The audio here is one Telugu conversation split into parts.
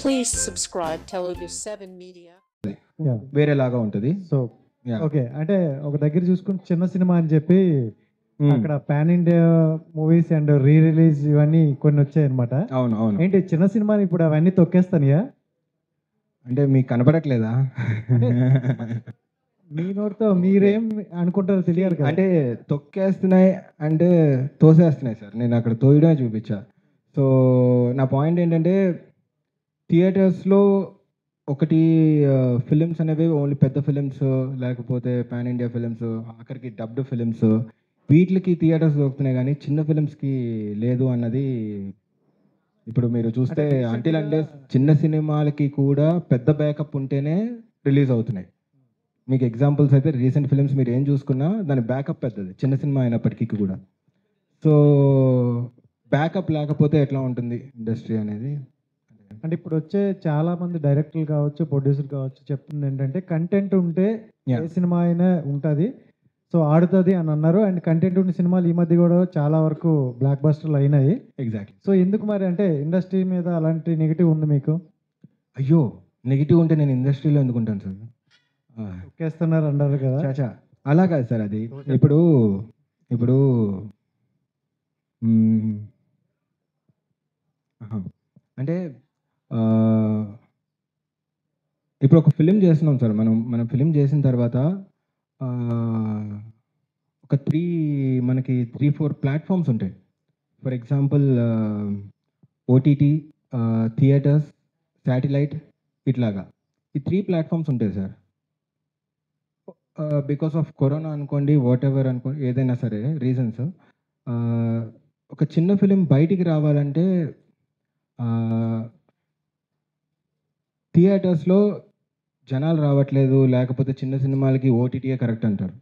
Please subscribe Telugu 7 Media. Yeah వేరేలాగా ఉంటుంది. So Yeah. ఓకే అంటే ఒక దగ్గర చూసుకుంటే చిన్న సినిమా అని చెప్పి అక్కడ pan India movies and re release ఇవన్నీ కొన్ని వచ్చాయి అనమాట. అవును అవును. ఏంటి చిన్న సినిమాని ఇప్పుడు అవన్నీ తొక్కేస్తానియా? అంటే మీకు కనపడట్లేదా? మీ నోటితో మీరేం అనుకుంటారో తెలియదు కదా. అంటే తొక్కేస్తున్నాయి అంటే తోసేస్తున్నాయి సార్. నేను అక్కడ తోయడమే చూపించా. సో నా పాయింట్ ఏంటంటే థియేటర్స్లో ఒకటి ఫిలిమ్స్ అనేవి ఓన్లీ పెద్ద ఫిలిమ్స్, లేకపోతే పాన్ ఇండియా ఫిలిమ్స్, ఆఖరికి డబ్డ్ ఫిలిమ్స్, వీటికి థియేటర్స్ దొరుకుతున్నాయి కానీ చిన్న ఫిలిమ్స్కి లేదు అన్నది ఇప్పుడు మీరు చూస్తే అంటే చిన్న సినిమాలకి కూడా పెద్ద బ్యాకప్ ఉంటేనే రిలీజ్ అవుతున్నాయి. మీకు ఎగ్జాంపుల్స్ అయితే రీసెంట్ ఫిలిమ్స్ మీరు ఏం చూసుకున్నా దాని బ్యాకప్ పెద్దది, చిన్న సినిమా అయినప్పటికీ కూడా. సో బ్యాకప్ లేకపోతే ఎట్లా ఉంటుంది ఇండస్ట్రీ అనేది. అంటే ఇప్పుడు వచ్చే చాలా మంది డైరెక్టర్లు కావచ్చు, ప్రొడ్యూసర్ కావచ్చు చెప్తుంది ఏంటంటే కంటెంట్ ఉంటే ఏ సినిమా అయినా ఉంటుంది, సో ఆడుతుంది అని అన్నారు. అండ్ కంటెంట్ ఉన్న సినిమాలు ఈ మధ్య కూడా చాలా వరకు బ్లాక్ బస్టర్లు అయినాయి. ఎగ్జాక్ట్లీ. సో ఎందుకు మరి అంటే ఇండస్ట్రీ మీద అలాంటి నెగిటివ్ ఉంది మీకు? అయ్యో నెగిటివ్ ఉంటే నేను ఇండస్ట్రీలో ఎందుకుంటాను సార్? ఒక్కేస్తున్నారు అన్నారు కదా. చాచా అలా కాదు సార్. అది ఇప్పుడు ఇప్పుడు అంటే ఇప్పుడు ఒక ఫిలిం చేస్తున్నాం సార్. మనం ఫిలిం చేసిన తర్వాత ఒక మనకి 3-4 ప్లాట్ఫామ్స్ ఉంటాయి. For example OTT, theatres, satellite, ఇట్లాగా ఈ 3 ప్లాట్ఫామ్స్ ఉంటాయి సార్. బికాస్ ఆఫ్ కరోనా అనుకోండి, వాట్ ఎవర్ అనుకోండి, ఏదైనా సరే రీజన్స్, ఒక చిన్న ఫిలిం బయటికి రావాలంటే థియేటర్స్లో జనాలు రావట్లేదు, లేకపోతే చిన్న సినిమాలకి ఓటీటీయే కరెక్ట్ అంటారు.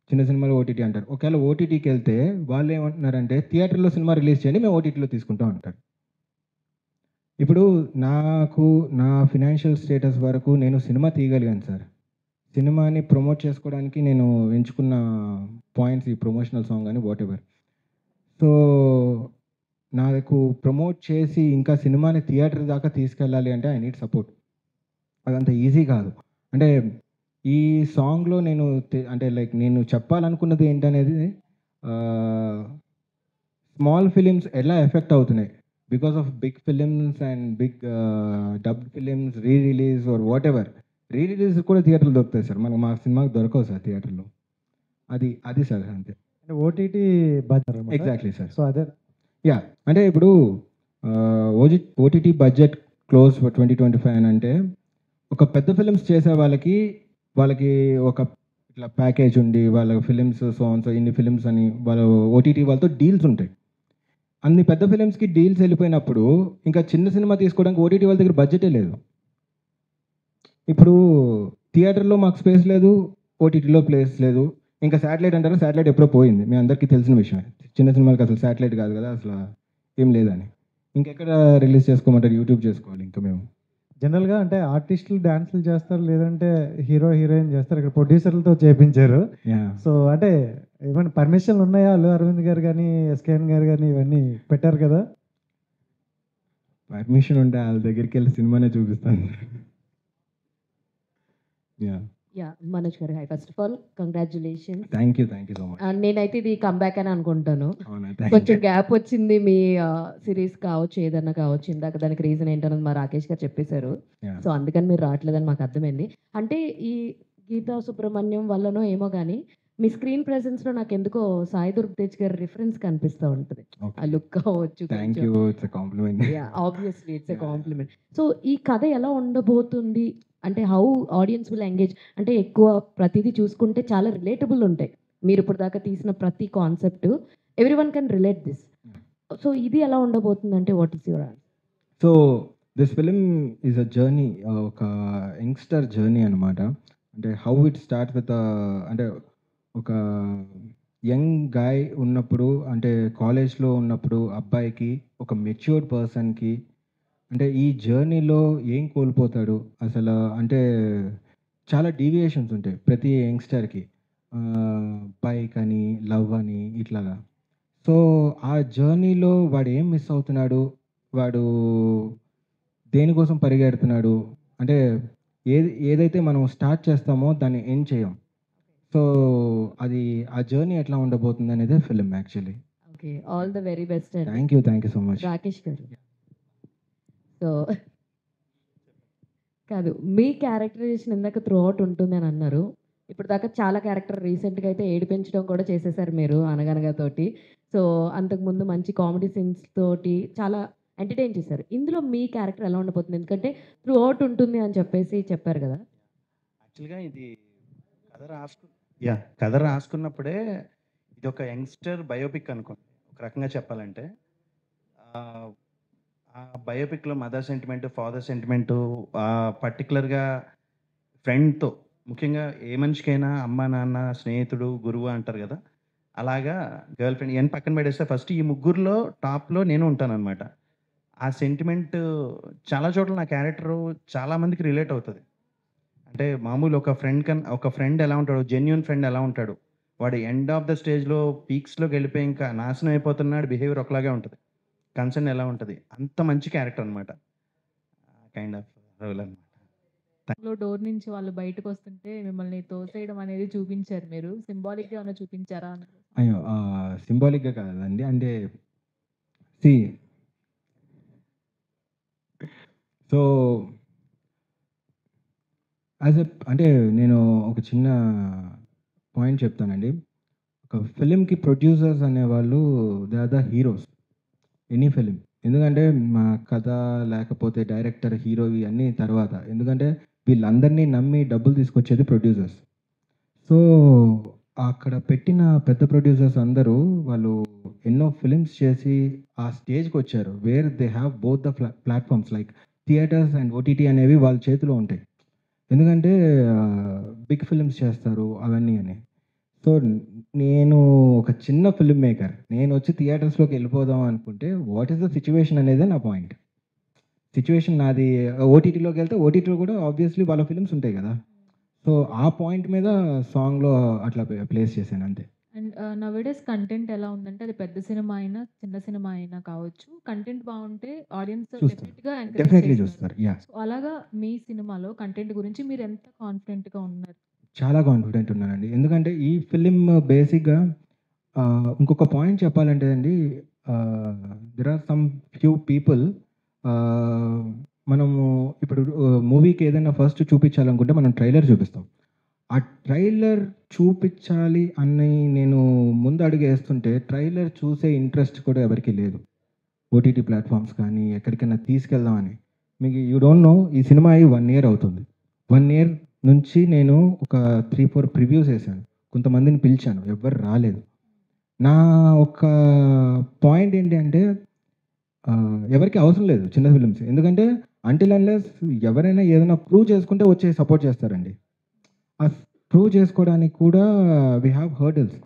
చిన్న సినిమాలు ఓటీటీ అంటారు. ఒకవేళ ఓటీటీకి వెళ్తే వాళ్ళు ఏమంటున్నారంటే థియేటర్లో సినిమా రిలీజ్ చేయండి, మేము ఓటీటీలో తీసుకుంటాం అంటారు. ఇప్పుడు నా ఫినాన్షియల్ స్టేటస్ వరకు నేను సినిమా తీయగలిగాను సార్. సినిమాని ప్రమోట్ చేసుకోవడానికి నేను ఎంచుకున్న పాయింట్స్ ఈ ప్రమోషనల్ సాంగ్ అని వాట్ ఎవర్. సో నాకు ప్రమోట్ చేసి ఇంకా సినిమాని థియేటర్ దాకా తీసుకెళ్ళాలి అంటే ఐ నీడ్ సపోర్ట్. అదంత ఈజీ కాదు. అంటే ఈ సాంగ్లో నేను అంటే లైక్ నేను చెప్పాలనుకున్నది ఏంటనేది, స్మాల్ ఫిలిమ్స్ ఎలా ఎఫెక్ట్ అవుతున్నాయి because of big films and big dub films re release or whatever. Re release కూడా థియేటర్లో దొరుకుతాయి సార్, మా సినిమాకి దొరకవు సార్ థియేటర్లో. అది సార్ అంతే. OTT exactly sir. సో అదే యా అంటే ఇప్పుడు ఓటీటీ బడ్జెట్ క్లోజ్ ఫర్ 2025 అని అంటే ఒక పెద్ద ఫిలిమ్స్ చేసే వాళ్ళకి ఒక ఇట్లా ప్యాకేజ్ ఉండి వాళ్ళ ఫిలిమ్స్ సో ఇన్ని ఫిలిమ్స్ అని వాళ్ళ ఓటీటీ వాళ్ళతో డీల్స్ ఉంటాయి. అన్ని పెద్ద ఫిలిమ్స్కి డీల్స్ వెళ్ళిపోయినప్పుడు ఇంకా చిన్న సినిమా తీసుకోవడానికి ఓటీటీ వాళ్ళ దగ్గర బడ్జెటే లేదు. ఇప్పుడు థియేటర్లో మాకు స్పేస్ లేదు, ఓటీటీలో ప్లేస్ లేదు, ఇంకా శాటిలైట్ అంటారు. శాటిలైట్ ఎప్పుడో పోయింది, మీ అందరికీ తెలిసిన విషయం. చిన్న సినిమాలకి అసలు శాటిలైట్ కాదు కదా, అసలు ఏం లేదని. ఇంకెక్కడ రిలీజ్ చేసుకోమంటారు? యూట్యూబ్ చేసుకోవాలి ఇంకా మేము. జనరల్గా అంటే ఆర్టిస్టులు డాన్సులు చేస్తారు, లేదంటే హీరో హీరోయిన్ చేస్తారు. ఇక్కడ ప్రొడ్యూసర్లతో చేపించారు. సో అంటే ఏమైనా పర్మిషన్లు ఉన్నాయా? అల్లు అరవింద్ గారు కానీ, ఎస్కేఎన్ గారు కానీ ఇవన్నీ పెట్టారు కదా. పర్మిషన్ ఉంటే వాళ్ళ దగ్గరికి వెళ్ళి సినిమానే చూపిస్తాను. మనోజ్ గారు, high, first of all congratulations. Thank you so much. నేనైతే ఇది కంబ్యాక్ అని అనుకుంటాను. అవునా, కొంచెం గ్యాప్ వచ్చింది మీ సిరీస్ కావచ్చు, ఏదన్నా కావచ్చు. ఇందాక దానికి రీజన్ ఏంటన్నది మా రాకేష్ గారు చెప్పేశారు. సో అందుకని మీరు రావట్లేదని మాకు అర్థమైంది. అంటే ఈ గీతా సుబ్రహ్మణ్యం వల్లనో ఏమో కానీ మీ స్క్రీన్ ప్రెసెన్స్ లో నాకు ఎందుకో సాయి దుర్గ్ తేజ్ గారి రిఫరెన్స్ కనిపిస్తూ ఉంటుంది. ఆ లుక్ కావచ్చు. Obviously it's a compliment. So ఈ కథ ఎలా ఉండబోతుంది అంటే హౌ ఆడియన్స్ విల్ ఎంగేజ్? అంటే ఎక్కువ ప్రతిదీ చూసుకుంటే చాలా రిలేటబుల్ ఉంటాయి. మీరు ఇప్పుడు దాకా తీసిన ప్రతి concept every one can relate this. So ఇది ఎలా ఉండబోతుంది అంటే what is your answer? So this film is a journey, ఒక యంగ్స్టర్ జర్నీ అనమాట. అంటే హౌ ఇట్ స్టార్ట్ విత్ అంటే ఒక యంగ్ గాయ్ ఉన్నప్పుడు, అంటే కాలేజ్లో ఉన్నప్పుడు అబ్బాయికి, ఒక మెచ్యూర్డ్ పర్సన్కి, అంటే ఈ జర్నీలో ఏం కోల్పోతాడు అసలు, అంటే చాలా డీవియేషన్స్ ఉంటాయి ప్రతి యంగ్స్టర్కి. బైక్ అని, లవ్ అని, ఇట్లాగా. సో ఆ జర్నీలో వాడు ఏం మిస్ అవుతున్నాడు, వాడు దేనికోసం పరిగెడుతున్నాడు, అంటే ఏదైతే మనం స్టార్ట్ చేస్తామో దాన్ని ఎండ్ చేయం. సో అది ఆ జర్నీ ఎట్లా ఉండబోతుంది అనేది film actually. Okay, all the very best అండి. Thank you so much. Rakesh గారు, సో కాదు, మీ క్యారెక్టరైజేషన్ ఇందాక త్రూ అవుట్ ఉంటుంది అని అన్నారు. ఇప్పుడు దాకా చాలా క్యారెక్టర్ రీసెంట్గా అయితే ఏడిపించడం కూడా చేసేసారు మీరు అనగనగా తోటి. సో అంతకుముందు మంచి కామెడీ సీన్స్ తోటి చాలా ఎంటర్టైన్ చేశారు. ఇందులో మీ క్యారెక్టర్ ఎలా ఉండబోతుంది? ఎందుకంటే త్రూ అవుట్ ఉంటుంది అని చెప్పేసి చెప్పారు కదా. యాక్చువల్గా ఇది కథ రాసుకున్నప్పుడే ఇది ఒక యంగ్స్టర్ బయోపిక్ అనుకోండి ఒక రకంగా చెప్పాలంటే. ఆ బయోపిక్లో మదర్ సెంటిమెంట్, ఫాదర్ సెంటిమెంటు, పర్టికులర్గా ఫ్రెండ్తో, ముఖ్యంగా ఏ మనిషికైనా అమ్మ, నాన్న, స్నేహితుడు, గురువు అంటారు కదా, అలాగా గర్ల్ ఫ్రెండ్ ఇవన్నీ పక్కన పెడేస్తే ఫస్ట్ ఈ ముగ్గురులో టాప్లో నేను ఉంటానన్నమాట. ఆ సెంటిమెంట్ చాలా చోట్ల నా క్యారెక్టరు చాలామందికి రిలేట్ అవుతుంది. అంటే మామూలు ఒక ఫ్రెండ్ ఎలా ఉంటాడు, జెన్యున్ ఫ్రెండ్ ఎలా ఉంటాడు, వాడు ఎండ్ ఆఫ్ ద స్టేజ్లో పీక్స్లోకి వెళ్ళిపోయి ఇంకా నాశనం అయిపోతున్నాడు, బిహేవియర్ ఒకలాగే ఉంటుంది, కన్సర్న్ ఎలా ఉంటుంది, అంత మంచి క్యారెక్టర్ అనమాట. కైండ్ ఆఫ్ రోల్ అనమాట. డోర్ నుంచి వాళ్ళు బయటకు వస్తుంటే మిమ్మల్ని తోసేయడం అనేది చూపించారు. మీరు సింబాలిక్గా ఏమైనా చూపించారా అని? అయ్యో, సింబాలిక్గా కాదండి, అంటే సో అంటే నేను ఒక చిన్న పాయింట్ చెప్తానండి. ఒక ఫిలింకి ప్రొడ్యూసర్స్ అనేవాళ్ళు they are the heroes any film. ఎందుకంటే మా కథ లేకపోతే డైరెక్టర్, హీరో ఇవన్నీ తర్వాత. ఎందుకంటే వీళ్ళందరినీ నమ్మి డబ్బులు తీసుకొచ్చేది ప్రొడ్యూసర్స్. సో అక్కడ పెట్టిన పెద్ద ప్రొడ్యూసర్స్ అందరూ వాళ్ళు ఎన్నో ఫిలిమ్స్ చేసి ఆ స్టేజ్కి వచ్చారు where they have both the platforms like theatres and OTT అనేవి వాళ్ళ చేతిలో ఉంటాయి. ఎందుకంటే బిగ్ ఫిలిమ్స్ చేస్తారు అవన్నీ అని. సో నేను ఒక చిన్న ఫిల్మ్ మేకర్, నేను వచ్చి థియేటర్స్లోకి వెళ్ళిపోదాం అనుకుంటే వాట్ ఈస్ ద సిచ్యువేషన్ అనేది నా పాయింట్. సిచ్యువేషన్ నాది ఓటీటీలోకి వెళ్తే ఓటీటీలో కూడా ఆబ్వియస్లీ వాళ్ళ ఫిలిమ్స్ ఉంటాయి కదా. సో ఆ పాయింట్ మీద సాంగ్లో అట్లా ప్లేస్ చేశాను అంతే. అండ్ నవేడేస్ కంటెంట్ ఎలా ఉందంటే అది పెద్ద సినిమా అయినా చిన్న సినిమా అయినా కావచ్చు, కంటెంట్ బాగుంటే ఆడియన్స్ డెఫినెట్లీ చూస్తారు. యా, సో అలాగా మీ సినిమాలో కంటెంట్ గురించి మీరు ఎంత కాన్ఫిడెంట్గా ఉన్నారు? చాలా కాన్ఫిడెంట్ ఉన్నానండి. ఎందుకంటే ఈ ఫిలిం బేసిక్గా ఇంకొక పాయింట్ చెప్పాలంటే అండి, there are some few people, మనము ఇప్పుడు మూవీకి ఏదైనా ఫస్ట్ చూపించాలనుకుంటే మనం ట్రైలర్ చూపిస్తాం. ఆ ట్రైలర్ చూపించాలి అని నేను ముందు అడుగు వేస్తుంటే ట్రైలర్ చూసే ఇంట్రెస్ట్ కూడా ఎవరికి లేదు. ఓటీటీ ప్లాట్ఫామ్స్ కానీ ఎక్కడికైనా తీసుకెళ్దామని. మీకు యూ డోంట్ నో, ఈ సినిమా అయ్యి 1 year అవుతుంది. 1 year నుంచి నేను ఒక 3-4 ప్రివ్యూస్ వేసాను, కొంతమందిని పిలిచాను, ఎవ్వరు రాలేదు. నా ఒక పాయింట్ ఏంటి అంటే ఎవరికి అవసరం లేదు చిన్న ఫిలిమ్స్. ఎందుకంటే అంటిల్ అన్లెస్ ఎవరైనా ఏదైనా ప్రూవ్ చేసుకుంటే వచ్చి సపోర్ట్ చేస్తారండి. ఆ ప్రూవ్ చేసుకోవడానికి కూడా వీ హ్యావ్ హర్డల్స్.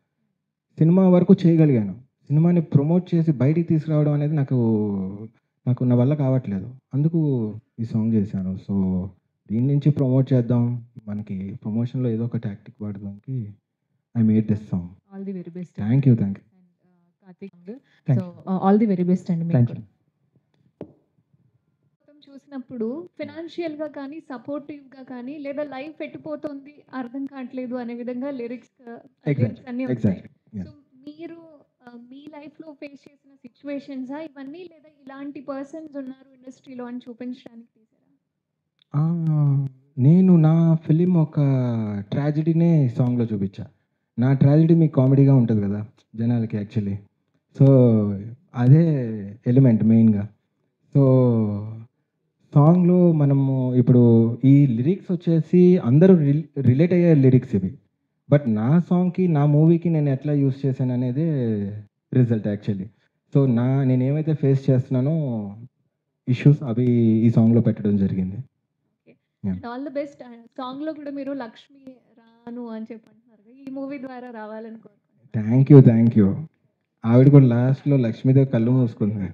సినిమా వరకు చేయగలిగాను, సినిమాని ప్రమోట్ చేసి బయటికి తీసుకురావడం అనేది నాకు నా వల్ల కావట్లేదు. అందుకు ఈ సాంగ్ చేశాను. సో దీని నుంచి ప్రమోట్ చేద్దాం, మనకి ప్రమోషన్లో ఏదో ఒక టాక్టిక్ వాడడానికి I made this song. All the very best. Thank you. Karthik, so all the very best అండి మీకు. చూసినప్పుడు ఫినాన్షియల్గా కానీ సపోర్టివ్గా కానీ లేదా లైఫ్ పెట్టిపోతుంది అర్థం కావట్లేదు అనే విధంగా లిరిక్స్ అన్నీ వస్తాయి. సో మీరు మీ లైఫ్లో ఫేస్ చేసిన సిచ్యువేషన్సా ఇవన్నీ, లేదా ఇలాంటి పర్సన్స్ ఉన్నారు ఇండస్ట్రీలో అని చూపించడానికి తీసారా? నేను నా ఫిలిం ఒక ట్రాజడీనే సాంగ్లో చూపించా. నా ట్రాజడీ మీకు కామెడీగా ఉంటుంది కదా జనాలకి యాక్చువల్లీ. సో అదే ఎలిమెంట్ మెయిన్గా. సో సాంగ్లో మనము ఇప్పుడు ఈ లిరిక్స్ వచ్చేసి అందరూ రిలేట్ అయ్యే లిరిక్స్ ఇవి. బట్ నా సాంగ్కి, నా మూవీకి నేను ఎట్లా యూస్ చేశాను అనేదే రిజల్ట్ యాక్చువల్లీ. సో నేను ఏమైతే ఫేస్ చేస్తున్నానో ఇష్యూస్ అవి ఈ సాంగ్లో పెట్టడం జరిగింది. All the best. సాంగ్లో కూడా మీరు లక్ష్మి రాను అని చెప్పంటున్నారు, ఈ మూవీ ద్వారా రావాలనుకుంటున్నాను. Thank you. ఆవిడ కూడా లాస్ట్లో లక్ష్మీదేవి కళ్ళు మూసుకుంది.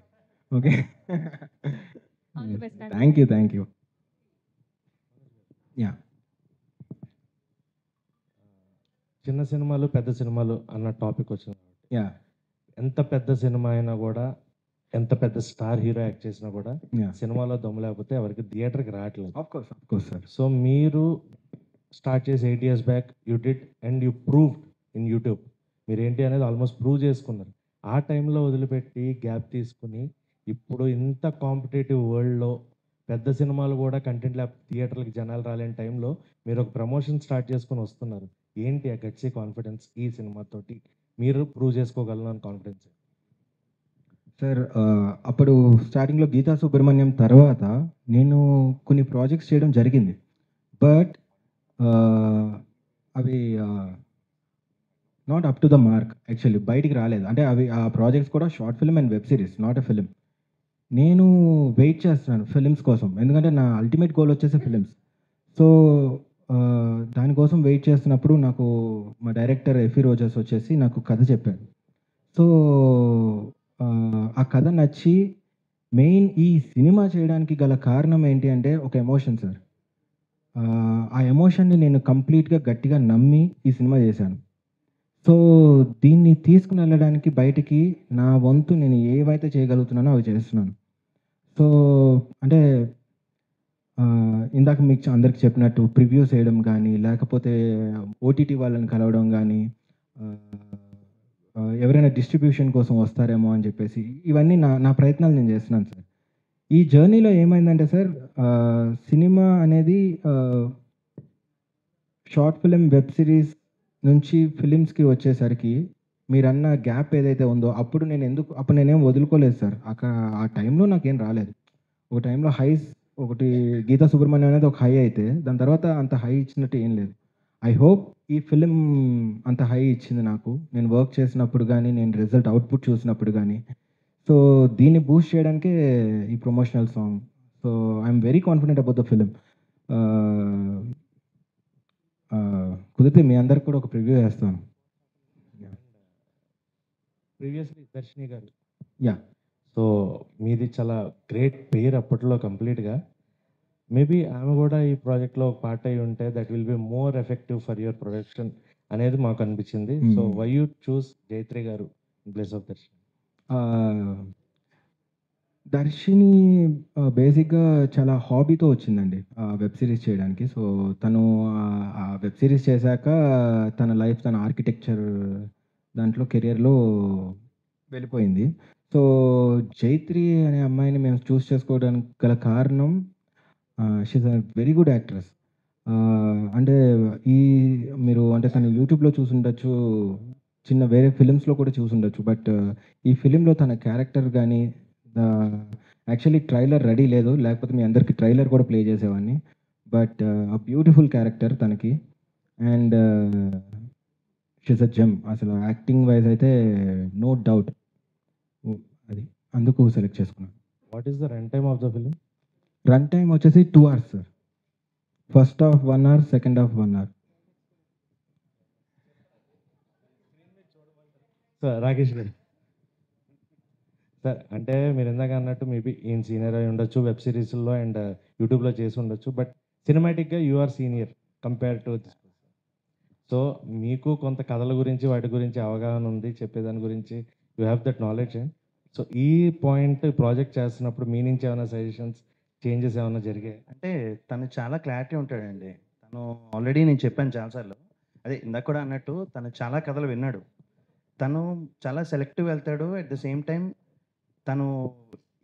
Okay, thank you. యా, చిన్న సినిమాలు పెద్ద సినిమాలు అన్న టాపిక్ వచ్చింది. యా, ఎంత పెద్ద సినిమా అయినా కూడా ఎంత పెద్ద స్టార్ హీరో యాక్ట్ చేసినా కూడా Yeah. సినిమాలో దమ్ము లేకపోతే ఎవరికి థియేటర్కి రావట్లేదు. Of course, sir. సో మీరు స్టార్ట్ చేసి 8 years back you did and you proved in YouTube. మీరు ఏంటి అనేది ఆల్మోస్ట్ ప్రూవ్ చేసుకున్నారు. ఆ టైంలో వదిలిపెట్టి గ్యాప్ తీసుకుని ఇప్పుడు ఇంత కాంపిటేటివ్ వరల్డ్లో పెద్ద సినిమాలు కూడా కంటెంట్ ల్యాబ్ థియేటర్లకు జనాలు రాలేని టైంలో మీరు ఒక ప్రమోషన్ స్టార్ట్ చేసుకుని వస్తున్నారు. ఏంటి ఆ గట్సీ కాన్ఫిడెన్స్ ఈ సినిమాతోటి మీరు ప్రూవ్ చేసుకోగలను అని కాన్ఫిడెన్స్? సార్ అప్పుడు స్టార్టింగ్లో గీతా సుబ్రహ్మణ్యం తర్వాత నేను కొన్ని ప్రాజెక్ట్స్ చేయడం జరిగింది. బట్ అవి not up to the mark. Actually బయటికి రాలేదు. అంటే అవి ఆ ప్రాజెక్ట్స్ కూడా short film and web series, not a film. నేను వెయిట్ చేస్తున్నాను ఫిలిమ్స్ కోసం, ఎందుకంటే నా అల్టిమేట్ గోల్ వచ్చేసి ఫిలిమ్స్. సో దానికోసం వెయిట్ చేస్తున్నప్పుడు నాకు మా డైరెక్టర్ ఎఫీ రోజర్స్ వచ్చేసి నాకు కథ చెప్పారు. సో ఆ కథ నచ్చి మెయిన్ ఈ సినిమా చేయడానికి గల కారణం ఏంటి అంటే ఒక ఎమోషన్ సార్. ఆ ఎమోషన్ని నేను కంప్లీట్గా గట్టిగా నమ్మి ఈ సినిమా చేశాను. సో దీన్ని తీసుకుని వెళ్ళడానికి బయటికి నా వంతు నేను ఏవైతే చేయగలుగుతున్నానో అవి చేస్తున్నాను. సో అంటే ఇందాక మీకు అందరికి చెప్పినట్టు ప్రివ్యూస్ వేయడం కానీ, లేకపోతే ఓటీటీ వాళ్ళని కలవడం కానీ, ఎవరైనా డిస్ట్రిబ్యూషన్ కోసం వస్తారేమో అని చెప్పేసి ఇవన్నీ నా ప్రయత్నాలు నేను చేస్తున్నాను సార్. ఈ జర్నీలో ఏమైందంటే సార్, సినిమా అనేది షార్ట్ ఫిలిం, వెబ్ సిరీస్ నుంచి ఫిలిమ్స్కి వచ్చేసరికి మీరన్న గ్యాప్ ఏదైతే ఉందో అప్పుడు నేనేం వదులుకోలేదు సార్. ఆ టైంలో నాకేం రాలేదు. ఒక టైంలో హైస్ ఒకటి గీతా సుబ్రహ్మణ్యం అనేది ఒక హై అయితే దాని తర్వాత అంత హై ఇచ్చినట్టు ఏం లేదు. ఐ హోప్ ఈ ఫిలిం అంత హై ఇచ్చింది నాకు, నేను వర్క్ చేసినప్పుడు కానీ, నేను రిజల్ట్ అవుట్పుట్ చూసినప్పుడు కానీ. సో దీన్ని బూస్ట్ చేయడానికే ఈ promotional song. So I'm very confident about the film. కుదిరితే మీ అందరికి కూడా ఒక ప్రివ్యూ వేస్తాను. ప్రీవియస్లీ దర్శిని గారు, యా, సో మీది చాలా గ్రేట్ పేరు అప్పట్లో కంప్లీట్గా. మేబీ ఆమె కూడా ఈ ప్రాజెక్ట్లో ఒక పార్ట్ అయి ఉంటే that will be more effective for your production అనేది మాకు అనిపించింది. సో వై యూ చూస్ జైత్రి గారు ఇన్ ప్లేస్ ఆఫ్ దర్శిని? దర్శిని బేసిక్గా చాలా హాబీతో వచ్చిందండి వెబ్ సిరీస్ చేయడానికి. సో తను ఆ వెబ్ సిరీస్ చేశాక తన లైఫ్, తన ఆర్కిటెక్చర్ దాంట్లో కెరియర్లో వెళ్ళిపోయింది. సో జైత్రి అనే అమ్మాయిని మేము చూస్ చేసుకోవడానికి గల కారణం, she's a very good actress. అంటే మీరు అంటే తను యూట్యూబ్లో చూసుండొచ్చు, చిన్న వేరే ఫిలిమ్స్లో కూడా చూసుండొచ్చు. బట్ ఈ ఫిలింలో తన క్యారెక్టర్ కానీ, యాక్చువల్లీ ట్రైలర్ రెడీ లేదు, లేకపోతే మీ అందరికీ ట్రైలర్ కూడా ప్లే చేసేవాడిని. బట్ ఆ బ్యూటిఫుల్ క్యారెక్టర్ తనకి, అండ్ షీఈ్ అ జెమ్. అసలు యాక్టింగ్ వైజ్ అయితే నో డౌట్. అది అందుకు సెలెక్ట్ చేసుకున్నాను. What is the run time of the film? Run time వచ్చేసి 2 hours sir. First half 1 hour, second half 1 hour. Sir Rakesh గారు, సార్ అంటే మీరు ఇందాక అన్నట్టు మేబీ ఈయన సీనియర్ అయి ఉండొచ్చు, వెబ్ సిరీస్లో అండ్ యూట్యూబ్లో చేసి ఉండొచ్చు, బట్ సినిమాటిక్గా you are senior compare to this. So మీకు కొంత కథల గురించి, వాటి గురించి అవగాహన ఉంది, చెప్పేదాని గురించి you have that knowledge. So ఈ పాయింట్ ప్రాజెక్ట్ చేస్తున్నప్పుడు మీ నుంచి ఏమైనా సజెషన్స్, చేంజెస్ ఏమైనా జరిగాయి? అంటే తను చాలా క్లారిటీ ఉంటాడండి. తను ఆల్రెడీ నేను చెప్పాను చాలాసార్లు, అదే ఇందాక కూడా అన్నట్టు తను చాలా కథలు విన్నాడు. తను చాలా సెలెక్టివ్ వెళ్తాడు. అట్ ద సేమ్ టైం తను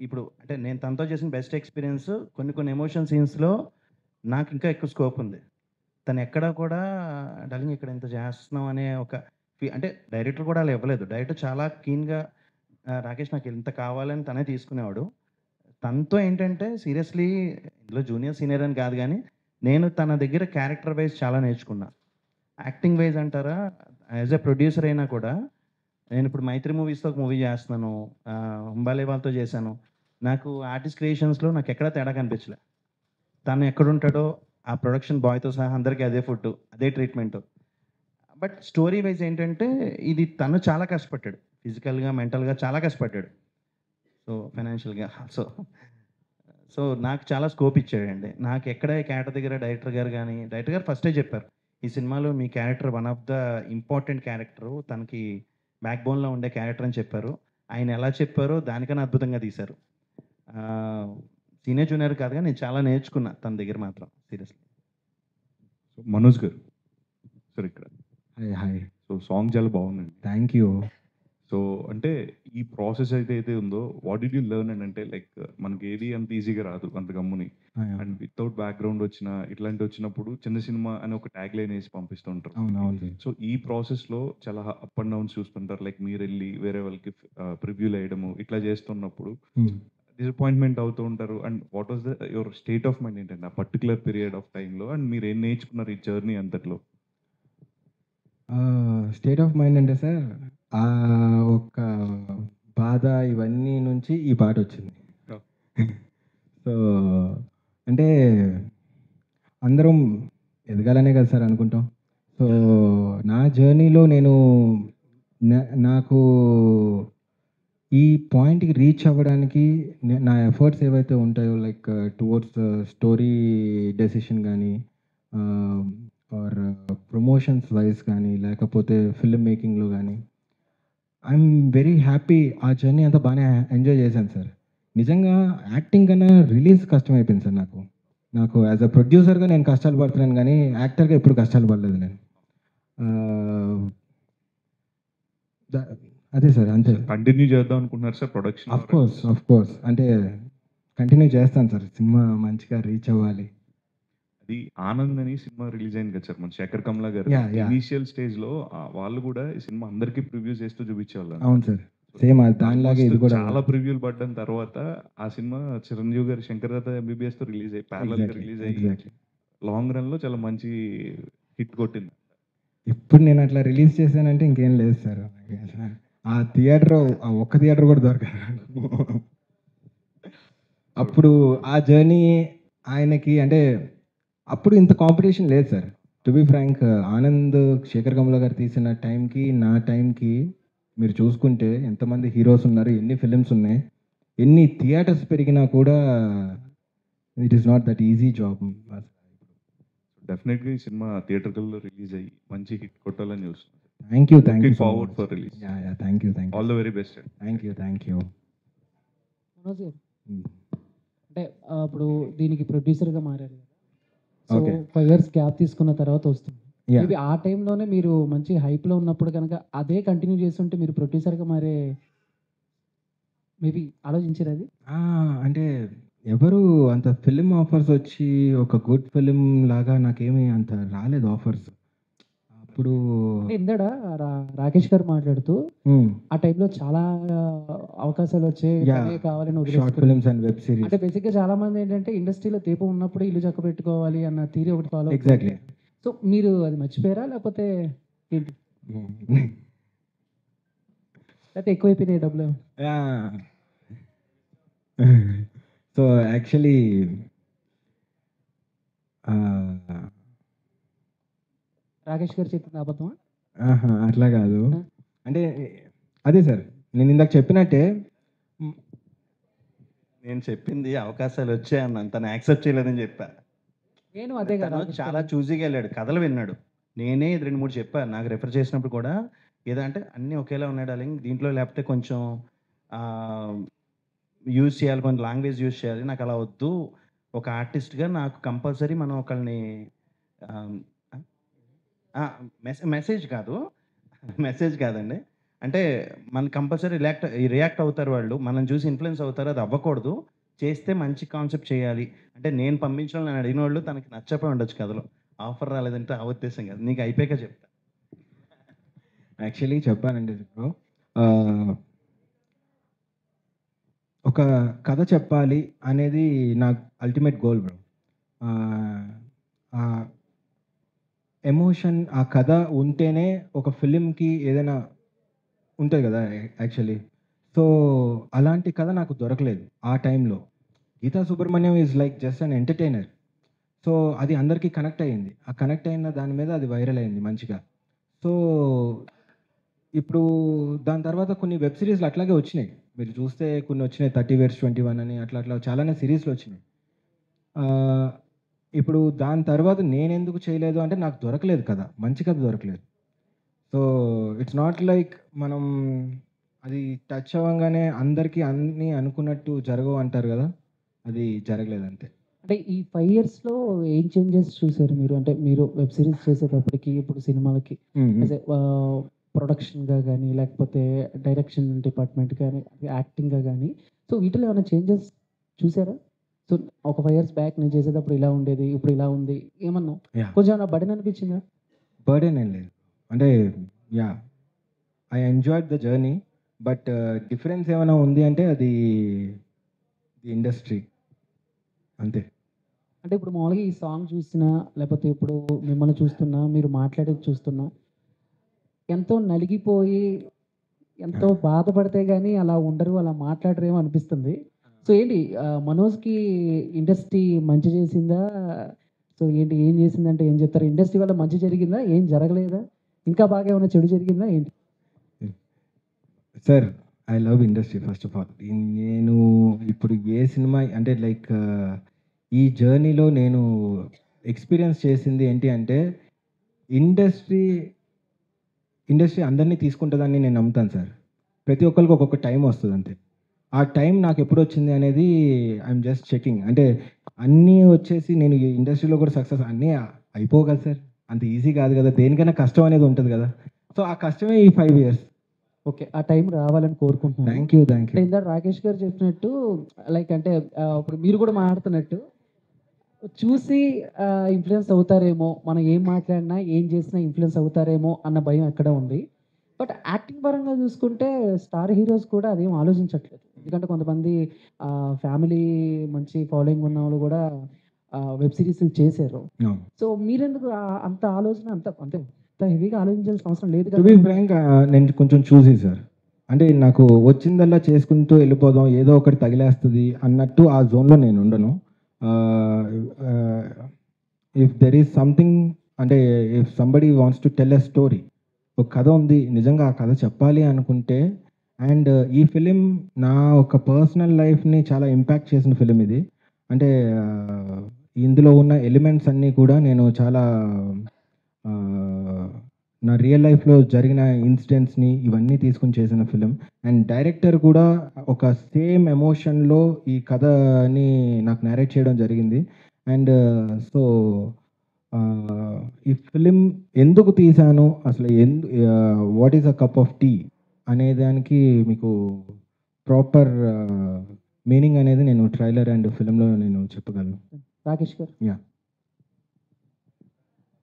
ఇప్పుడు అంటే నేను తనతో చేసిన బెస్ట్ ఎక్స్పీరియన్స్ కొన్ని ఎమోషన్ సీన్స్లో నాకు ఇంకా ఎక్కువ స్కోప్ ఉంది. తను ఎక్కడ కూడా డార్లింగ్ ఇక్కడ ఇంత చేస్తున్నాం అనే ఒక అంటే డైరెక్టర్ కూడా అలా ఇవ్వలేదు. డైరెక్టర్ చాలా కీన్గా రాకేష్ నాకు ఇంత కావాలని తనే తీసుకునేవాడు. తనతో ఏంటంటే సీరియస్లీ ఇందులో జూనియర్ సీనియర్ అని కాదు, కానీ నేను తన దగ్గర క్యారెక్టర్ వైజ్ చాలా నేర్చుకున్నా. యాక్టింగ్ వైజ్ అంటారా, యాజ్ ఎ ప్రొడ్యూసర్ అయినా కూడా నేను ఇప్పుడు మైత్రి మూవీస్తో ఒక మూవీ చేస్తున్నాను, హుంబాలే వాళ్ళతో చేశాను. నాకు ఆర్టిస్ట్ క్రియేషన్స్లో నాకు ఎక్కడా తేడా కనిపించలే. తను ఎక్కడుంటాడో ఆ ప్రొడక్షన్ బాయ్తో సహా అందరికీ అదే ఫుడ్, అదే ట్రీట్మెంట్. బట్ స్టోరీ వైజ్ ఏంటంటే ఇది తను చాలా కష్టపడ్డాడు, ఫిజికల్గా, మెంటల్గా చాలా కష్టపడ్డాడు. సో ఫైనాన్షియల్గా సో నాకు చాలా స్కోప్ ఇచ్చాడండి. నాకు ఎక్కడ క్యారెక్టర్ దగ్గర డైరెక్టర్ గారు ఫస్టే చెప్పారు, ఈ సినిమాలో మీ character one of the important character, తనకి బ్యాక్ బోన్లో ఉండే క్యారెక్టర్ అని చెప్పారు. ఆయన ఎలా చెప్పారో దానికన్నా అద్భుతంగా తీశారు. సీనియర్ జూనియర్ కాదుగా, నేను చాలా నేర్చుకున్నా తన దగ్గర మాత్రం సీరియస్లీ. మనోజ్ గారు సార్ ఇక్కడ. హాయ్ హాయ్, సో సాంగ్ చాలా బాగుందండి. Thank you. సో అంటే ఈ ప్రాసెస్ అయితే ఉందో, what did you learn and అంటే లైక్ మనకి ఏది అంత ఈజీగా రాదు అంత గమ్ముని. అండ్ వితౌట్ బ్యాక్గ్రౌండ్ ఇట్లాంటి వచ్చినప్పుడు చిన్న సినిమా అని ఒక ట్యాగ్ లైన్ వేసి పంపిస్తుంటారు. అవును. సో ఈ ప్రాసెస్లో చాలా అప్ అండ్ డౌన్స్ చూస్తుంటారు. లైక్ మీరు వెళ్ళి వేరే వాళ్ళకి ప్రివ్యూలు వేయడము ఇట్లా చేస్తున్నప్పుడు డిసప్పాయింట్మెంట్ అవుతూ ఉంటారు. And what was your state of mind ఏంటంటే ఆ పర్టికులర్ పీరియడ్ ఆఫ్ టైంలో, అండ్ మీరు ఏం నేర్చుకున్నారు ఈ జర్నీ అంతట్లో? స్టేట్ ఆఫ్ మైండ్ అంటే సార్, ఒక బాధ ఇవన్నీ నుంచి ఈ పాట వచ్చింది. సో అంటే అందరం ఎదగాలనే కదా సార్ అనుకుంటాం. సో నా జర్నీలో నాకు ఈ పాయింట్కి రీచ్ అవ్వడానికి నా ఎఫర్ట్స్ ఏవైతే ఉంటాయో, లైక్ టువర్డ్స్ స్టోరీ డెసిషన్ కానీ ఆర్ ప్రమోషన్స్ వైజ్ కానీ, లేకపోతే ఫిల్మ్ మేకింగ్లో కానీ, ఐఎమ్ వెరీ హ్యాపీ. ఆ జర్నీ అంతా బాగానే ఎంజాయ్ చేశాను సార్. నిజంగా యాక్టింగ్ కన్నా రిలీజ్ కష్టమైపోయింది సార్. నాకు యాజ్ అ ప్రొడ్యూసర్గా నేను కష్టాలు పడుతున్నాను, కానీ యాక్టర్గా ఎప్పుడు కష్టాలు పడలేదు నేను. అదే సార్, అంతే. కంటిన్యూ చేద్దాం అనుకుంటున్నారు సార్ ప్రొడక్షన్? ఆఫ్ కోర్స్ అంటే కంటిన్యూ చేస్తాను సార్. సినిమా మంచిగా రీచ్ అవ్వాలి. అది ఆనంద్ అని సినిమా రిలీజ్ అయింది కదా సార్, మన శేఖర్ కమ్లా గారు. ఇనీషియల్ స్టేజ్ లో వాళ్ళు కూడా ఈ సినిమా అందరికీ ప్రివ్యూ చేస్తూ చూపించేవాళ్ళు. అవును సార్, సేమ్ దానిలాగే ఇది కూడా. చాలా ప్రివ్యూలు పడ్డం తర్వాత ఆ సినిమా చిరంజీవి గారు శంకర్ దత్త ఎంబీబీఎస్ తో రిలీజ్ అయ్యి ప్యారలల్ గా రిలీజ్ అయ్యి లాంగ్ రన్ లో చాలా మంచి హిట్ కొట్టింది. ఇప్పుడు నేను అట్లా రిలీజ్ చేశానంటే ఇంకేం లేదు సార్. ఆ థియేటర్, ఒక్క థియేటర్ కూడా దొరకదు. అప్పుడు ఆ జర్నీ ఆయనకి అంటే అప్పుడు ఇంత కాంపిటీషన్ లేదు sir. To be frank, Anand Shekhar Kamala గారు తీసిన టైంకి నా టైంకి మీరు చూసుకుంటే ఎంతమంది హీరోస్ ఉన్నారు, ఎన్ని ఫిలిమ్స్ ఉన్నాయి, ఎన్ని థియేటర్స్ పెరిగినా కూడా it is not that easy job. డెఫినెట్గా ఈ సినిమా థియేటర్లో రిలీజ్ అయ్యి మంచి హిట్ కొట్టాలని చూస్తున్నాను. Thank you forward for release. Thank you all the very best. Thank you. Manoj గారు, అంటే ఇప్పుడు దీనికి ప్రొడ్యూసర్గా మారారు కదా, సో 5 years గ్యాప్ తీసుకున్న తర్వాత వస్తుంది. మేబీ ఆ టైంలోనే మీరు మంచి హైప్లో ఉన్నప్పుడు కనుక అదే కంటిన్యూ చేస్తుంటే మీరు ప్రొడ్యూసర్గా మారే మేబీ ఆలోచించారు అది? అంటే ఎవరు అంత ఫిలిం ఆఫర్స్ వచ్చి ఒక గుడ్ ఫిలిం లాగా నాకేమీ అంత రాలేదు ఆఫర్స్. అప్పుడు ఇందాడ రాకేష్ గారు మాట్లాడుతూ ఆ టైంలో చాలా అవకాశాలు వచ్చాయి, కావాలని short films and web series. అంటే బేసిక్గా చాలా మంది ఏంటంటే ఇండస్ట్రీలో దీపం ఉన్నప్పుడు ఇల్లు చక్క పెట్టుకోవాలి అన్న థియరీ ఒకటి ఫాలో. ఎగ్జాక్ట్లీ. సో మీరు అది మర్చిపోయారా లేకపోతే ఏంటి? లేకపోతే ఎక్కువైపోయినాయి డబ్బులు? సో యాక్చువల్లీ రాకేష్ గారు చెప్పింది అబద్ధమా? అట్లా కాదు. అంటే అదే సార్, నేను ఇందాక చెప్పినట్టే, నేను చెప్పింది అవకాశాలు వచ్చాయన్నాను, తను యాక్సెప్ట్ చేయలేదని చెప్పా. నేను అదే కదా, చాలా చూజీగా వెళ్ళాడు, కథలు విన్నాడు. నేనే 2-3 చెప్పాను నాకు రెఫర్ చేసినప్పుడు కూడా. ఏదంటే అన్నీ ఒకేలా ఉన్నాయి డార్లింగ్, దీంట్లో లేకపోతే కొంచెం యూజ్ చేయాలి, కొంచెం లాంగ్వేజ్ యూజ్ చేయాలి, నాకు అలా వద్దు. ఒక ఆర్టిస్ట్గా నాకు కంపల్సరీ మనం ఒకళ్ళని మెసేజ్ కాదండి, అంటే మన కంపల్సరీ రియాక్ట్ అవుతారు వాళ్ళు, మనం చూసి ఇన్ఫ్లుయెన్స్ అవుతారు, అది అవ్వకూడదు. చేస్తే మంచి కాన్సెప్ట్ చేయాలి అంటే నేను పంపించిన వాళ్ళు, నేను అడిగిన వాళ్ళు తనకి నచ్చపోయి ఉండొచ్చు కథలో. ఆఫర్ రాలేదంటే ఆ ఉద్దేశం కాదు, నీకు అయిపోయాక చెప్తా. యాక్చువల్లీ చెప్పానండి ఇప్పుడు, ఒక కథ చెప్పాలి అనేది నా అల్టిమేట్ గోల్ బ్రో. ఎమోషన్, ఆ కథ ఉంటేనే ఒక ఫిలింకి ఏదైనా ఉంటుంది కదా యాక్చువల్లీ. సో అలాంటి కథ నాకు దొరకలేదు ఆ టైంలో. Geetha Subrahmanyam is like just an entertainer. So అది అందరికీ కనెక్ట్ అయ్యింది. ఆ కనెక్ట్ అయిన దాని మీద అది వైరల్ అయింది మంచిగా. సో ఇప్పుడు దాని తర్వాత కొన్ని వెబ్ సిరీస్లు అట్లాగే వచ్చినాయి, మీరు చూస్తే కొన్ని వచ్చినాయి, 30 Years 21 అని అట్లా చాలానే సిరీస్లు వచ్చినాయి. ఇప్పుడు దాని తర్వాత నేను ఎందుకు చేయలేదు అంటే నాకు దొరకలేదు కదా, మంచి కథ దొరకలేదు. సో ఇట్స్ నాట్ లైక్ మనం అది టచ్ అవ్వగానే అందరికీ అన్నీ అనుకున్నట్టు జరగవు అంటారు కదా, అది జరగలేదు అంతే. అంటే ఈ 5 ఇయర్స్లో ఏం చేంజెస్ చూసారు మీరు? అంటే మీరు వెబ్ సిరీస్ చేసేటప్పటికి ఇప్పుడు సినిమాలకి ప్రొడక్షన్గా కానీ లేకపోతే డైరెక్షన్ డిపార్ట్మెంట్ కానీ యాక్టింగ్గా కానీ, సో వీటిలో ఏమైనా చేంజెస్ చూసారా? సో ఒక 5 ఇయర్స్ బ్యాక్ నేను చేసేటప్పుడు ఇలా ఉండేది, ఇప్పుడు ఇలా ఉంది, ఏమన్నా కొంచెం ఏమైనా బర్డెన్ అనిపించిందా? బర్డెన్ ఏం లేదు, అంటే yeah I enjoyed the journey. But difference ఏమైనా ఉంది అంటే అది ది ఇండస్ట్రీ అంతే. అంటే ఇప్పుడు మామూలుగా ఈ సాంగ్ చూసినా లేకపోతే ఇప్పుడు మిమ్మల్ని చూస్తున్నా, మీరు మాట్లాడేది చూస్తున్నా, ఎంతో నలిగిపోయి ఎంతో బాధపడితే కానీ అలా ఉండరు, అలా మాట్లాడరేమో అనిపిస్తుంది. సో ఏంటి మనోజ్కి ఇండస్ట్రీ మంచి చేసిందా? సో ఏంటి ఏం చేసిందంటే ఏం చెప్తారు? ఇండస్ట్రీ వల్ల మంచి జరిగిందా, ఏం జరగలేదా, ఇంకా బాగా ఏమైనా చెడు జరిగిందా ఏంటి? Sir, I love industry first of all. నేను ఇప్పుడు ఏ సినిమా అంటే లైక్ ఈ జర్నీలో నేను ఎక్స్పీరియన్స్ చేసింది ఏంటి అంటే ఇండస్ట్రీ అందరినీ తీసుకుంటుందని నేను నమ్ముతాను సార్. ప్రతి ఒక్కరికి ఒక్కొక్క టైం వస్తుంది అంతే. ఆ టైం నాకు ఎప్పుడు వచ్చింది అనేది ఐఎమ్ జస్ట్ చెకింగ్. అంటే అన్నీ వచ్చేసి నేను ఈ ఇండస్ట్రీలో కూడా సక్సెస్ అన్నీ అయిపోగలదు సార్, అంత ఈజీ కాదు కదా, దేనికైనా కష్టం అనేది ఉంటుంది కదా. సో ఆ కష్టమే ఈ 5 ఇయర్స్. ఓకే, ఆ టైం రావాలని కోరుకుంటున్నాను. Thank you. ఇందాక రాకేష్ గారు చెప్పినట్టు లైక్ అంటే ఇప్పుడు మీరు కూడా మాట్లాడుతున్నట్టు చూసి ఇన్ఫ్లుయెన్స్ అవుతారేమో, మనం ఏం మాట్లాడినా ఏం చేసినా ఇన్ఫ్లుయెన్స్ అవుతారేమో అన్న భయం ఎక్కడ ఉంది. బట్ యాక్టింగ్ పరంగా చూసుకుంటే స్టార్ హీరోస్ కూడా అదేం ఆలోచించట్లేదు. ఎందుకంటే కొంతమంది ఫ్యామిలీ మంచి ఫాలోయింగ్ ఉన్న వాళ్ళు కూడా వెబ్ సిరీస్లు చేశారు. సో మీరెందుకు అంత ఆలోచన అంత అంటే అంత హెవీగా ఆలోచించాల్సిన అవసరం లేదు టు బి ఫ్రాంక్, నేను కొంచెం చూసి సార్, అంటే నాకు వచ్చిందల్లా చేసుకుంటూ వెళ్ళిపోదాం, ఏదో ఒకటి తగిలేస్తుంది అన్నట్టు ఆ జోన్లో నేను ఉండను. ఇఫ్ దెర్ ఈజ్ సంథింగ్, అంటే if somebody wants to tell a story, ఒక కథ ఉంది, నిజంగా ఆ కథ చెప్పాలి అనుకుంటే, అండ్ ఈ ఫిలిం నా ఒక పర్సనల్ లైఫ్ని చాలా ఇంపాక్ట్ చేసిన ఫిలిం ఇది. అంటే ఇందులో ఉన్న ఎలిమెంట్స్ అన్నీ కూడా నేను చాలా నా రియల్ లైఫ్లో జరిగిన ఇన్సిడెంట్స్ని ఇవన్నీ తీసుకుని చేసిన ఫిలిం. అండ్ డైరెక్టర్ కూడా ఒక సేమ్ ఎమోషన్లో ఈ కథని నాకు నేరేట్ చేయడం జరిగింది. అండ్ సో ఈ ఫిలిం ఎందుకు తీశాను, అసలు what is a cup of tea అనే దానికి మీకు ప్రాపర్ మీనింగ్ అనేది నేను ట్రైలర్ అండ్ ఫిలింలో నేను చెప్పగలను. రాకేష్ గారు, యా,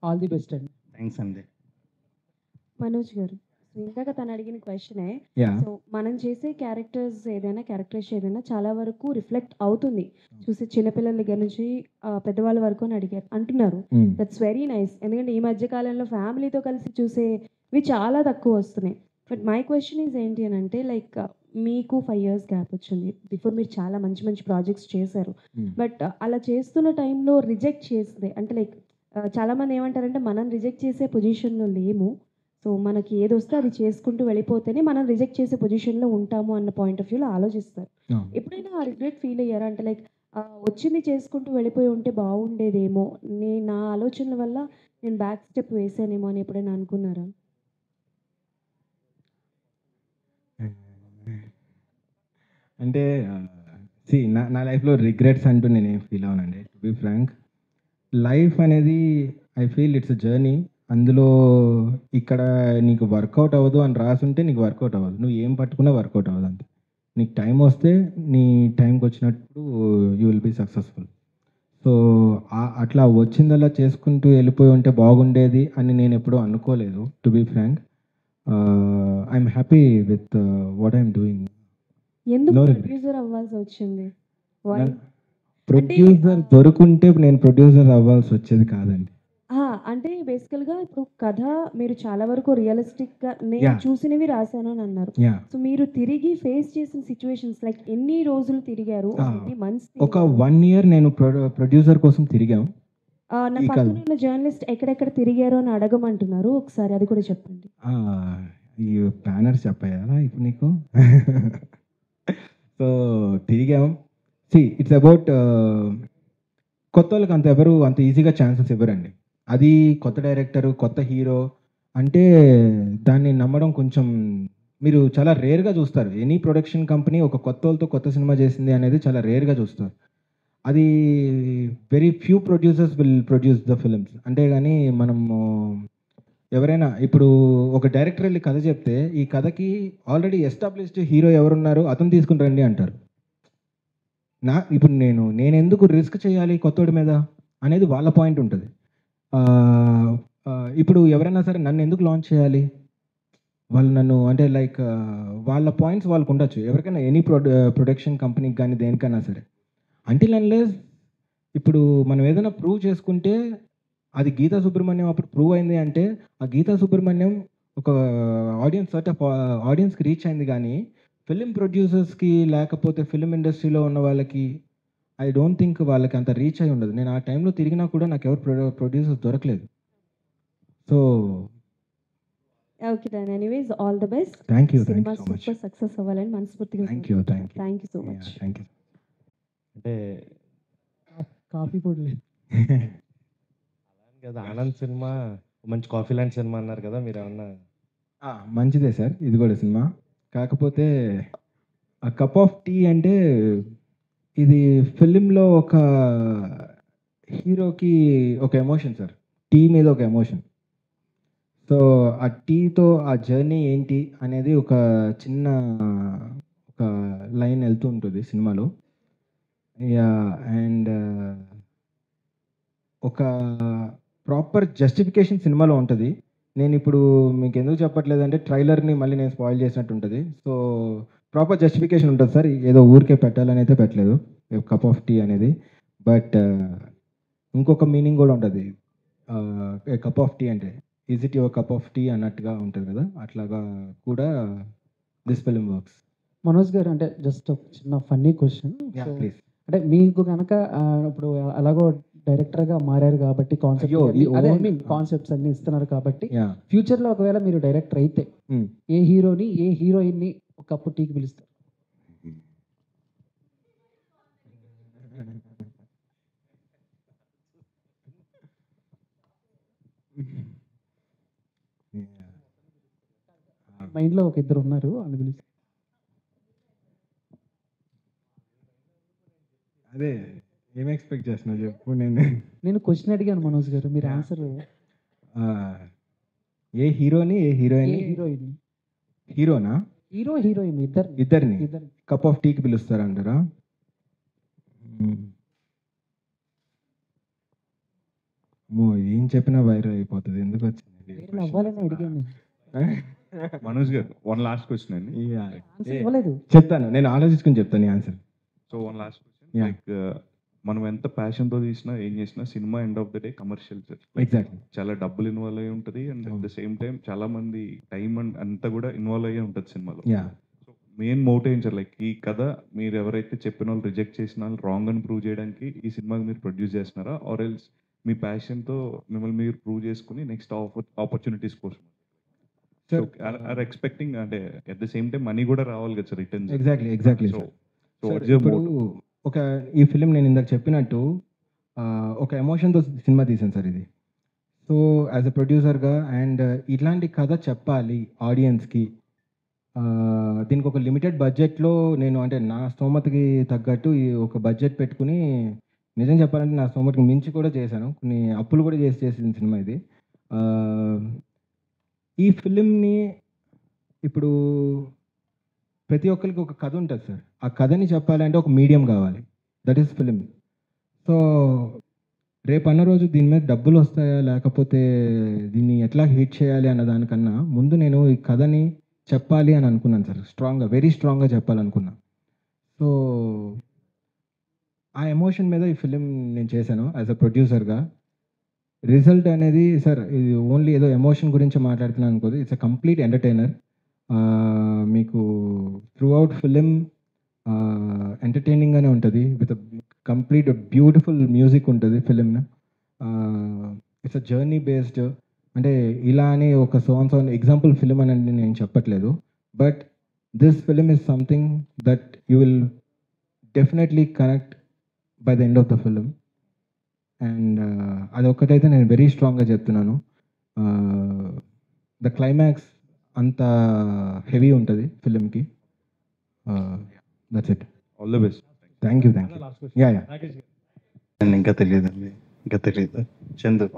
ఆల్ ది బెస్ట్ అండి. థ్యాంక్స్ అండి. మనోజ్ గారు, సో ఇందాక తను అడిగిన క్వశ్చనే, యా, సో మనం చేసే క్యారెక్టర్స్ ఏదైనా చాలా వరకు రిఫ్లెక్ట్ అవుతుంది. చూసి చిన్నపిల్లల దగ్గర నుంచి పెద్దవాళ్ళ వరకు అని అడిగారు అంటున్నారు. That's very nice. ఎందుకంటే ఈ మధ్య కాలంలో ఫ్యామిలీతో కలిసి చూసేవి చాలా తక్కువ వస్తున్నాయి. బట్ మై క్వశ్చన్ ఈజ్ ఏంటి అని అంటే లైక్ మీకు 5 ఇయర్స్ గ్యాప్ వచ్చింది. బిఫోర్ మీరు చాలా మంచి మంచి ప్రాజెక్ట్స్ చేశారు. బట్ అలా చేస్తున్న టైంలో రిజెక్ట్ చేస్తే అంటే లైక్ చాలామంది ఏమంటారంటే మనం రిజెక్ట్ చేసే పొజిషన్లో లేము, సో మనకి ఏది వస్తే అది చేసుకుంటూ వెళ్ళిపోతేనే మనం రిజెక్ట్ చేసే పొజిషన్లో ఉంటాము అన్న పాయింట్ ఆఫ్ వ్యూలో ఆలోచిస్తారు. ఎప్పుడైనా ఆ రిగ్రెట్ ఫీల్ అయ్యారా? అంటే లైక్ వచ్చింది చేసుకుంటూ వెళ్ళిపోయి ఉంటే బాగుండేదేమో, నా ఆలోచనల వల్ల నేను బ్యాక్ స్టెప్ వేసానేమో అని ఎప్పుడైనా అనుకున్నారా? అంటే నా లైఫ్లో రిగ్రెట్స్ అంటూ నేనేం ఫీల్ అవ్వనండి. టు బి ఫ్రాంక్, లైఫ్ అనేది I feel it's a journey. అందులో ఇక్కడ నీకు వర్కౌట్ అవ్వదు అని రాసుంటే నీకు వర్కౌట్ అవ్వదు, నువ్వు ఏం పట్టుకున్నా వర్కౌట్ అవ్వదు అంతే. నీకు టైం వస్తే నీ టైంకి వచ్చినప్పుడు you will be successful. So అట్లా వచ్చిందల్లా చేసుకుంటూ వెళ్ళిపోయి ఉంటే బాగుండేది అని నేను ఎప్పుడూ అనుకోలేదు. To be frank, I'm happy with what I'm doing. ఎందుకు ప్రొడ్యూసర్ అవ్వాల్సి వచ్చింది? ప్రొడ్యూసర్ దొరుకుంటే నేను ప్రొడ్యూసర్ అవ్వాల్సి వచ్చేది కాదండి. అంటే బేసికల్గా ఇప్పుడు కథ మీరు చాలా వరకు రియలిస్టిక్గా నేను చూసినవి రాశాను అని అన్నారు. సో మీరు తిరిగి ఫేస్ చేసిన సిచ్యువేషన్స్ లైక్ ఎన్ని రోజులు తిరిగారు? ఒక 1 year నేను ప్రొడ్యూసర్ కోసం తిరిగాం. నా పక్కన ఉన్న జర్నలిస్ట్ ఎక్కడెక్కడ తిరిగారు అని అడగమంటున్నారు, ఒకసారి అది కూడా చెప్పండి. ఈ బ్యానర్స్ చెప్పాయా ఇప్పుడు నీకు? సో తిరిగాం. ఇట్స్ అబౌట్ కొత్త వాళ్ళకి ఎవరు అంత ఈజీగా ఛాన్సెస్ ఇవ్వరండి. అది కొత్త డైరెక్టర్, కొత్త హీరో అంటే దాన్ని నమ్మడం కొంచెం మీరు చాలా రేర్గా చూస్తారు. ఎనీ ప్రొడక్షన్ కంపెనీ ఒక కొత్త వాళ్ళతో కొత్త సినిమా చేసింది అనేది చాలా రేర్గా చూస్తారు. అది very few producers will produce the films. అంతేగాని మనము ఎవరైనా ఇప్పుడు ఒక డైరెక్టర్ వెళ్ళి కథ చెప్తే ఈ కథకి ఆల్రెడీ ఎస్టాబ్లిష్డ్ హీరో ఎవరున్నారు అతను తీసుకుని రండి అంటారు. ఇప్పుడు నేను ఎందుకు రిస్క్ చేయాలి కొత్తోడి మీద అనేది వాళ్ళ పాయింట్ ఉంటుంది. ఇప్పుడు ఎవరైనా సరే నన్ను ఎందుకు లాంచ్ చేయాలి, వాళ్ళు నన్ను అంటే లైక్ వాళ్ళ పాయింట్స్ వాళ్ళకు ఉండొచ్చు. ఎవరికైనా ఎనీ ప్రొడక్షన్ కంపెనీకి కానీ దేనికైనా సరే, అంటిల్ అన్లెస్ ఇప్పుడు మనం ఏదైనా ప్రూవ్ చేసుకుంటే అది గీతా సుబ్రహ్మణ్యం అప్పుడు ప్రూవ్ అయింది అంటే ఆ గీతా సుబ్రహ్మణ్యం ఒక ఆడియన్స్కి రీచ్ అయింది. కానీ ఫిలిం ప్రొడ్యూసర్స్కి లేకపోతే ఫిలిం ఇండస్ట్రీలో ఉన్న వాళ్ళకి ఐ డోంట్ థింక్ వాళ్ళకి అంత రీచ్ అయి ఉండదు. నేను ఆ టైంలో తిరిగినా కూడా నాకు ఎవరు ప్రొడ్యూసర్స్ దొరకలేదు. So okay done. Anyways all the best. Thank you cinema so much. Super success అవ్వాలని మనస్ఫూర్తిగా thank you thank you so much. Thank you. అంటే కాఫీ పొడి లేదు. అలానే కదా ఆనంద్ సినిమా మంచి కాఫీ లాంటి సినిమా అన్నారు కదా, మీరు ఏమన్నా? మంచిదే సార్ ఇది కూడా సినిమా. కాకపోతే ఆ కప్ ఆఫ్ టీ అంటే ఇది ఫిలింలో ఒక హీరోకి ఒక ఎమోషన్ సార్, టీ మీద ఒక ఎమోషన్. సో ఆ టీతో ఆ జర్నీ ఏంటి అనేది ఒక చిన్న ఒక లైన్ వెళ్తూ ఉంటుంది సినిమాలో. అండ్ ఒక ప్రాపర్ జస్టిఫికేషన్ సినిమాలో ఉంటుంది. నేను ఇప్పుడు మీకు ఎందుకు చెప్పట్లేదంటే ట్రైలర్ని మళ్ళీ నేను స్పాయిల్ చేసినట్టు ఉంటుంది. సో ప్రాపర్ జస్టిఫికేషన్ ఉంటుంది సార్, ఏదో ఊరికే పెట్టాలని అయితే పెట్టలేదు కప్ ఆఫ్ టీ అనేది. బట్ ఇంకొక మీనింగ్ కూడా ఉంటుంది. కప్ ఆఫ్ టీ అంటే is it your cup of tea అన్నట్టుగా ఉంటుంది కదా, అట్లాగా కూడా దిస్ ఫిలిం వర్క్స్. మనోజ్ గారు, అంటే జస్ట్ ఒక చిన్న ఫన్నీ క్వశ్చన్. ప్లీజ్. అంటే మీకు కనుక ఇప్పుడు అలాగో డైరెక్టర్గా మారారు కాబట్టి కాన్సెప్ట్స్ అన్ని ఇస్తున్నారు కాబట్టి ఫ్యూచర్లో ఒకవేళ మీరు డైరెక్టర్ అయితే ఏ హీరోని ఏ హీరోయిన్ని ఒక కప్పు టీకి పిలుస్తారు? మైండ్లో ఒక ఇద్దరు ఉన్నారు, అని పిలుస్తారు. అదే ఏం ఎక్స్పెక్ట్ చేస్తున్నావు చెప్పు. నేను క్వశ్చన్ అడిగాను మనోజ్ గారు, మీరు ఆన్సర్. ఏ హీరోని ఏ హీరోయిన్? హీరోయిన్. హీరోనా? హీరోయిన్ ఇద్దరిని కప్ ఆఫ్ టీకి పిలుస్తారంటారా? ఏం చెప్పినా వైరల్ అయిపోతుంది, ఎందుకు వచ్చింది? అవ్వాలని అడిగాను. మనోజ్ గారు, వన్ లాస్ట్ క్వశ్చన్ అండి. చెప్తాను, నేను ఆలోచించుకుని చెప్తాను answer. So one last question, like మనం ఎంత ప్యాషన్తో తీసినా ఏం చేసినా cinema end of the day commercial. Exactly. చాలా డబ్బులు ఇన్వాల్వ్ అయ్యి ఉంటుంది and at the same time చాలా మంది టైం అండ్ అంతా కూడా ఇన్వాల్వ్ అయ్యే ఉంటుంది సినిమాలో. సో మెయిన్ మోటివ్ ఏం సార్, లైక్ ఈ కథ మీరు ఎవరైతే చెప్పిన వాళ్ళు రిజెక్ట్ చేసిన వాళ్ళు రాంగ్ అని ప్రూవ్ చేయడానికి ఈ సినిమాకి మీరు ప్రొడ్యూస్ చేస్తున్నారా, ఆర్ ఎల్స్ మీ ప్యాషన్తో మిమ్మల్ని మీరు ప్రూవ్ చేసుకుని నెక్స్ట్ ఆపర్చునిటీస్ కోసం ఆర్ ఎక్స్పెక్టింగ్, అంటే at the same time money కూడా రావాలి కదా సార్, రిటర్న్. ఎగ్జాక్ట్లీ. ఒక ఈ ఫిలిం నేను ఇందాక చెప్పినట్టు ఒక ఎమోషన్తో సినిమా తీసాను సార్ ఇది. సో యాజ్ ఎ ప్రొడ్యూసర్గా అండ్ ఇట్లాంటి కథ చెప్పాలి ఆడియన్స్కి, దీనికి ఒక లిమిటెడ్ బడ్జెట్లో నేను అంటే నా స్తోమతకి తగ్గట్టు ఈ ఒక బడ్జెట్ పెట్టుకుని, నిజం చెప్పాలంటే నా స్తోమతకి మించి కూడా చేశాను, కొన్ని అప్పులు కూడా చేసిన సినిమా ఇది. ఈ ఫిలింని ఇప్పుడు ప్రతి ఒక్కరికి ఒక కథ ఉంటుంది సార్, ఆ కథని చెప్పాలంటే ఒక మీడియం కావాలి, దట్ ఈస్ ఫిలిం. సో రేపు అన్న రోజు దీని మీద డబ్బులు వస్తాయా లేకపోతే దీన్ని ఎట్లా హిట్ చేయాలి అన్న దానికన్నా ముందు నేను ఈ కథని చెప్పాలి అని అనుకున్నాను సార్, స్ట్రాంగ్గా, వెరీ స్ట్రాంగ్గా చెప్పాలనుకున్నా. సో ఆ ఎమోషన్ మీద ఈ ఫిలిం నేను చేశాను యాజ్ అ ప్రొడ్యూసర్గా. రిజల్ట్ అనేది సార్ ఇది ఓన్లీ ఏదో ఎమోషన్ గురించి మాట్లాడుతున్నాను అనుకోదు, ఇట్స్ అ కంప్లీట్ ఎంటర్టైనర్. మీకు త్రూ అవుట్ ఫిలిం ఎంటర్టైనింగ్గానే ఉంటుంది, విత్ కంప్లీట్ బ్యూటిఫుల్ మ్యూజిక్ ఉంటుంది film. It's a journey based, అంటే ఇలా అని ఒక సోన్ ఎగ్జాంపుల్ ఫిలిం అనేది నేను చెప్పట్లేదు, but this film is something that you will definitely connect by the end of the film. And అదొక్కటైతే నేను వెరీ స్ట్రాంగ్గా చెప్తున్నాను. ద క్లైమాక్స్ అంత హెవీ ఉంటుంది ఫిలింకి. That's it. All the best. Thank you. Yeah ఇంకా తెలియదు చందు